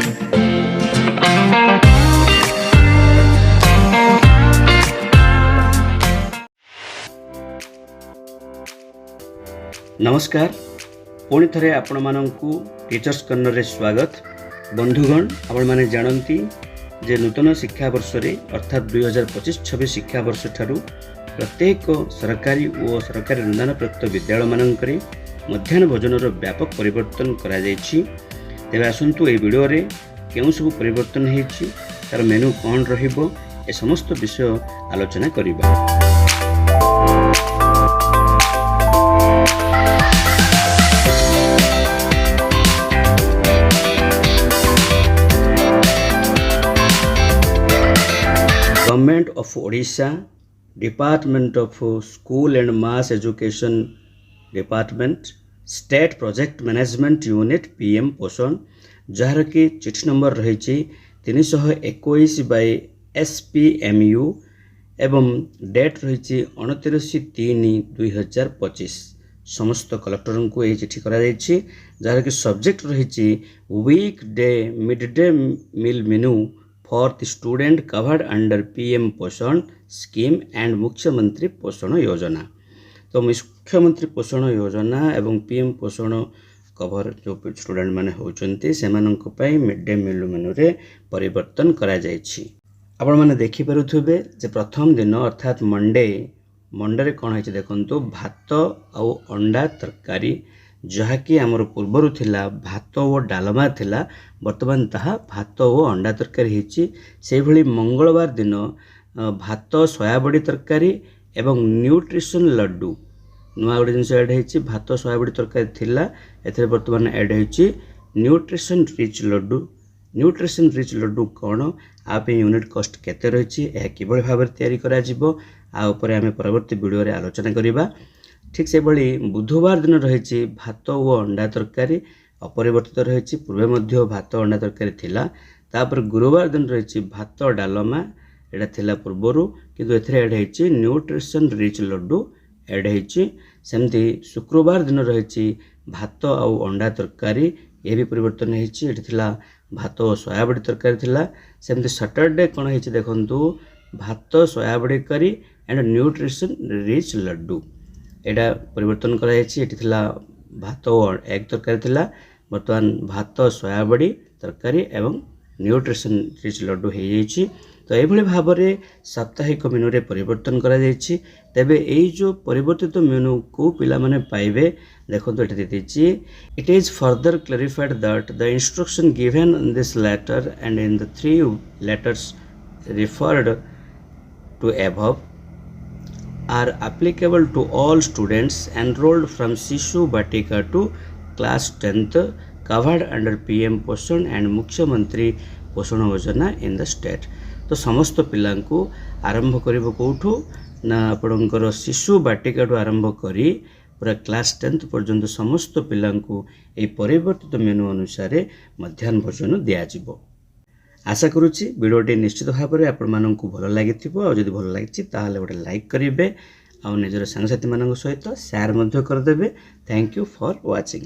नमस्कार पुणी थे आपण मानकु टीचर्स कॉर्नर रे स्वागत। बंधुगण आपण माने जानती जे नूतन शिक्षा वर्ष रे अर्थात 2025-26 शिक्षा वर्ष ठारू प्रत्येक सरकारी और सरकारी अनुदान प्राप्त विद्यालय मानकरे मध्याह्न भोजन व्यापक परिवर्तन करा जायछि। तेबे आसंतु ए वीडियो रे केउ सब परिवर्तन हेछि, तार मेनू कोन रहिबो, ए समस्त विषय आलोचना करिबा। Government of Odisha, department of school and mass education department, state project management unit PM पोषण, जार कि चिठी नंबर रही 321/SPMU एवं डेट रही 29/3/2025। समस्त कलेक्टर को यह चिठी करा जार कि सब्जेक्ट रही weekday midday meal menu for the student covered under PM Poshan scheme and Mukhyamantri Poshan योजना। तो मुख्यमंत्री पोषण योजना एवं PM पोषण कवर जो स्टूडेंट माने होचंती सेमानंक पई मिड डे मील मेनू रे परिवर्तन करा जायछि। आपण माने देखि परुथबे जे प्रथम दिन अर्थात मंडे रे कोन है देखंतु भात और अंडा तरकारी, जहाँकि आमर पूर्वर थिला भात और डालमा थिला, वर्तमान ताहा भात और अंडा तरकारी हिची। से भली मंगलवार दिन भात सोयाबड़ी तरकारी एवं न्यूट्रिशन लड्डू नुआ गोटे जिनस एड होती। भात सोयाबड़ी तरकारी थिला, एथरे वर्तमान एड होती nutrition rich laddu. Nutrition rich laddu कौन, आप यूनिट कॉस्ट केते रही, यह किभली भाव तैयारी करा जिवो, आ उपरे आमे परवर्ती वीडियो रे आलोचना करिबा। ठीक से भली बुधवार दिन रही भात और अंडा तरकारी अपरिवर्तित रही, पूर्वे मध्य भात अंडा तरकारी थिला। तापर गुरुवार दिन रही भात डालमा, एटा थिला पूर्वर किंतु एथरे ऐड होती न्यूट्रिशन रिच लड्डू ऐड होती। सेमती शुक्रवार दिन रही भात और अंडा तरकारी, ये भी परिवर्तन होती, थिला भात और सोयाबड़ी तरकारी थिला। सेमती सैटरडे कौन होती देखंतु भात सोयाबड़ी करी एंड न्यूट्रिशन रिच लड्डू, एटा परिवर्तन करा भात और एग तरकारी थिला, वर्तमान भात सोयाबड़ी तरकारी एवं न्यूट्रिशन रिच लड्डू हो जाइए। तो ये भाव में साप्ताहिक मेनू रे परिवर्तन करा जाइए। तेबे एई जो परिवर्तित मेनू को पिला माने पाइबे देखो तो ये दीजिए। It is further clarified that the instruction given in this letter and in the 3 letters referred to above are applicable to all students enrolled from Shishu Batika to class 10th covered under PM पोषण and Mukhyamantri Poshan योजना in the state. तो समस्त पिला को आरंभ करिबो कोठो ना आपणकर शिशु बाटिका ठू आरंभ करी पूरा क्लास 10th पर्यंत समस्त पिला को ए परिवर्तित मेनू अनुसार मध्याह्न भोजन दिया जिवो। आशा करुच्ची वीडियोटी निश्चित भाव में आपण मानकु भल लागिथिबो। आ जदि भल लागिछि ताहाले गोटे लाइक करिवे, आ निजर सांगसाथी मानक सहित शेयर मध्य करदेबे। Thank you for watching.